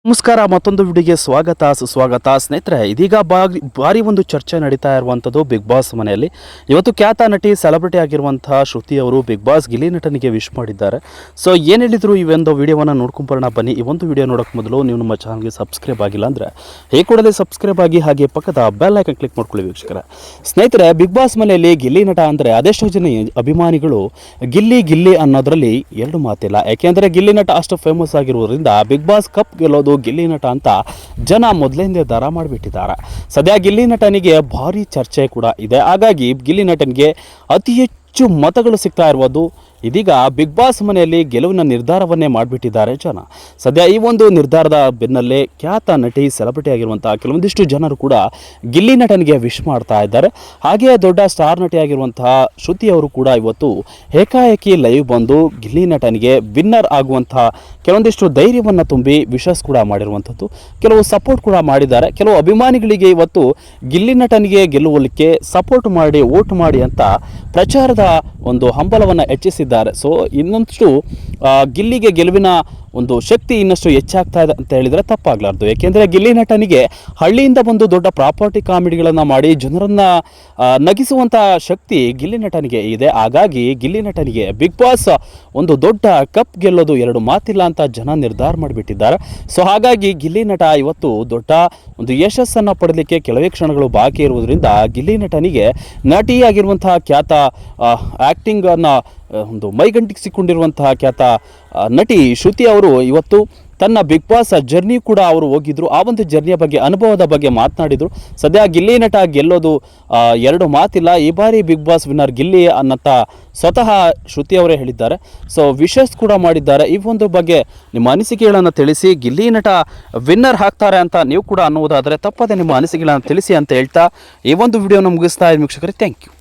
ನಮಸ್ಕಾರ, ಮತ್ತೊಂದು ವಿಡಿಯೋಗೆ ಸ್ವಾಗತ ಸುಸ್ವಾಗತ. ಸ್ನೇಹಿತರೆ, ಇದೀಗ ಭಾರಿ ಒಂದು ಚರ್ಚೆ ನಡೀತಾ ಇರುವಂಥದ್ದು ಬಿಗ್ ಬಾಸ್ ಮನೆಯಲ್ಲಿ. ಇವತ್ತು ಖ್ಯಾತ ನಟಿ ಸೆಲೆಬ್ರಿಟಿ ಆಗಿರುವಂತಹ ಶ್ರುತಿ ಅವರು ಬಿಗ್ ಬಾಸ್ ಗಿಲ್ಲಿ ನಟನಿಗೆ ವಿಶ್ ಮಾಡಿದ್ದಾರೆ. ಸೊ ಏನು ಹೇಳಿದ್ರು ಈ ಒಂದು ವಿಡಿಯೋವನ್ನು ನೋಡ್ಕೊಂಬರೋಣ ಬನ್ನಿ. ಈ ಒಂದು ವಿಡಿಯೋ ನೋಡೋಕೆ ಮೊದಲು ನೀವು ನಮ್ಮ ಚಾನಲ್ಗೆ ಸಬ್ಸ್ಕ್ರೈಬ್ ಆಗಿಲ್ಲ ಅಂದರೆ ಈ ಕೂಡಲೇ ಸಬ್ಸ್ಕ್ರೈಬ್ ಆಗಿ, ಹಾಗೆ ಪಕ್ಕದ ಬೆಲ್ ಐಕಾನ್ ಕ್ಲಿಕ್ ಮಾಡ್ಕೊಳ್ಳಿ ವೀಕ್ಷಕರೇ. ಸ್ನೇಹಿತರೆ, ಬಿಗ್ ಬಾಸ್ ಮನೆಯಲ್ಲಿ ಗಿಲ್ಲಿ ನಟ ಅಂದರೆ ಅದೆಷ್ಟೋ ಜನ ಅಭಿಮಾನಿಗಳು ಗಿಲ್ಲಿ ಗಿಲ್ಲಿ ಅನ್ನೋದರಲ್ಲಿ ಎರಡು ಮಾತಿಲ್ಲ. ಯಾಕೆಂದರೆ ಗಿಲ್ಲಿ ನಟ ಅಷ್ಟು ಫೇಮಸ್ ಆಗಿರುವುದರಿಂದ ಬಿಗ್ ಬಾಸ್ ಕಪ್ ಗೆಲ್ಲೋದು ಗಿಲ್ಲಿ ನಟ ಅಂತ ಜನ ಮೊದಲಿಂದ ದರ ಮಾಡಿಬಿಟ್ಟಿದ್ದಾರೆ. ಸದ್ಯ ಗಿಲ್ಲಿ ನಟನಿಗೆ ಭಾರಿ ಚರ್ಚೆ ಕೂಡ ಇದೆ. ಹಾಗಾಗಿ ಗಿಲ್ಲಿ ನಟನಿಗೆ ಅತಿ ಹೆಚ್ಚು ಮತಗಳು ಸಿಗ್ತಾ ಇರುವುದು ಇದೀಗ ಬಿಗ್ ಬಾಸ್ ಮನೆಯಲ್ಲಿ ಗೆಲುವಿನ ನಿರ್ಧಾರವನ್ನೇ ಮಾಡಿಬಿಟ್ಟಿದ್ದಾರೆ ಜನ. ಸದ್ಯ ಈ ಒಂದು ನಿರ್ಧಾರದ ಬೆನ್ನಲ್ಲೇ ಖ್ಯಾತ ನಟಿ ಸೆಲೆಬ್ರಿಟಿ ಆಗಿರುವಂಥ ಕೆಲವೊಂದಿಷ್ಟು ಜನರು ಕೂಡ ಗಿಲ್ಲಿ ನಟನಿಗೆ ವಿಶ್ ಮಾಡ್ತಾ ಇದ್ದಾರೆ. ಹಾಗೆಯೇ ದೊಡ್ಡ ಸ್ಟಾರ್ ನಟಿ ಆಗಿರುವಂತಹ ಶ್ರುತಿ ಅವರು ಕೂಡ ಇವತ್ತು ಏಕಾಏಕಿ ಲೈವ್ ಬಂದು ಗಿಲ್ಲಿ ನಟನಿಗೆ ವಿನ್ನರ್ ಆಗುವಂತಹ ಕೆಲವೊಂದಿಷ್ಟು ಧೈರ್ಯವನ್ನು ತುಂಬಿ ವಿಶಸ್ ಕೂಡ ಮಾಡಿರುವಂಥದ್ದು, ಕೆಲವು ಸಪೋರ್ಟ್ ಕೂಡ ಮಾಡಿದ್ದಾರೆ. ಕೆಲವು ಅಭಿಮಾನಿಗಳಿಗೆ ಇವತ್ತು ಗಿಲ್ಲಿ ನಟನಿಗೆ ಗೆಲ್ಲುವಲಿಕ್ಕೆ ಸಪೋರ್ಟ್ ಮಾಡಿ, ವೋಟ್ ಮಾಡಿ ಅಂತ ಪ್ರಚಾರದ ಒಂದು ಹಂಬಲವನ್ನು ಹೆಚ್ಚಿಸಿದ್ದಾರೆ. ಸೊ ಇನ್ನೊಂದಷ್ಟು ಗಿಲ್ಲಿಗೆ ಗೆಲುವಿನ ಒಂದು ಶಕ್ತಿ ಇನ್ನಷ್ಟು ಹೆಚ್ಚಾಗ್ತಾ ಇದೆ ಅಂತ ಹೇಳಿದರೆ ತಪ್ಪಾಗಲಾರ್ದು. ಏಕೆಂದರೆ ಗಿಲ್ಲಿ ನಟನಿಗೆ ಹಳ್ಳಿಯಿಂದ ಬಂದು ದೊಡ್ಡ ಪ್ರಾಪರ್ಟಿ ಕಾಮಿಡಿಗಳನ್ನು ಮಾಡಿ ಜನರನ್ನು ನಗಿಸುವಂಥ ಶಕ್ತಿ ಗಿಲ್ಲಿ ನಟನಿಗೆ ಇದೆ. ಹಾಗಾಗಿ ಗಿಲ್ಲಿ ನಟನಿಗೆ ಬಿಗ್ ಬಾಸ್ ಒಂದು ದೊಡ್ಡ ಕಪ್ ಗೆಲ್ಲೋದು ಎರಡು ಮಾತಿಲ್ಲ ಅಂತ ಜನ ನಿರ್ಧಾರ ಮಾಡಿಬಿಟ್ಟಿದ್ದಾರೆ. ಸೊ ಹಾಗಾಗಿ ಗಿಲ್ಲಿ ನಟ ಇವತ್ತು ದೊಡ್ಡ ಒಂದು ಯಶಸ್ಸನ್ನು ಪಡೆಯಲಿಕ್ಕೆ ಕೆಲವೇ ಕ್ಷಣಗಳು ಬಾಕಿ ಇರುವುದರಿಂದ ಗಿಲ್ಲಿ ನಟನಿಗೆ ನಟಿಯಾಗಿರುವಂತಹ ಖ್ಯಾತ ಆ್ಯಕ್ಟಿಂಗನ್ನು ಒಂದು ಮೈಗಂಟಿಗೆ ಸಿಕ್ಕೊಂಡಿರುವಂತಹ ಖ್ಯಾತ ನಟಿ ಶ್ರುತಿ ಅವರು ಇವತ್ತು ತನ್ನ ಬಿಗ್ ಬಾಸ್ ಜರ್ನಿ ಕೂಡ ಅವರು ಹೋಗಿದ್ರು. ಆ ಒಂದು ಜರ್ನಿಯ ಬಗ್ಗೆ, ಅನುಭವದ ಬಗ್ಗೆ ಮಾತನಾಡಿದರು. ಸದ್ಯ ಗಿಲ್ಲಿ ನಟ ಗೆಲ್ಲೋದು ಎರಡು ಮಾತಿಲ್ಲ, ಈ ಬಾರಿ ಬಿಗ್ ಬಾಸ್ ವಿನ್ನರ್ ಗಿಲ್ಲಿ ಅನ್ನತ್ತ ಸ್ವತಃ ಶ್ರುತಿ ಅವರೇ ಹೇಳಿದ್ದಾರೆ. ಸೊ ವಿಶಸ್ ಕೂಡ ಮಾಡಿದ್ದಾರೆ. ಈ ಒಂದು ಬಗ್ಗೆ ನಿಮ್ಮ ಅನಿಸಿಕೆಗಳನ್ನು ತಿಳಿಸಿ. ಗಿಲ್ಲಿ ನಟ ವಿನ್ನರ್ ಆಗ್ತಾರೆ ಅಂತ ನೀವು ಕೂಡ ಅನ್ನುವುದಾದರೆ ತಪ್ಪದೆ ನಿಮ್ಮ ಅನಿಸಿಕೆಗಳನ್ನು ತಿಳಿಸಿ ಅಂತ ಹೇಳ್ತಾ ಈ ಒಂದು ವಿಡಿಯೋನ ಮುಗಿಸ್ತಾ ಇದ್ದೀನಿ ವೀಕ್ಷಕರೇ. Thank you.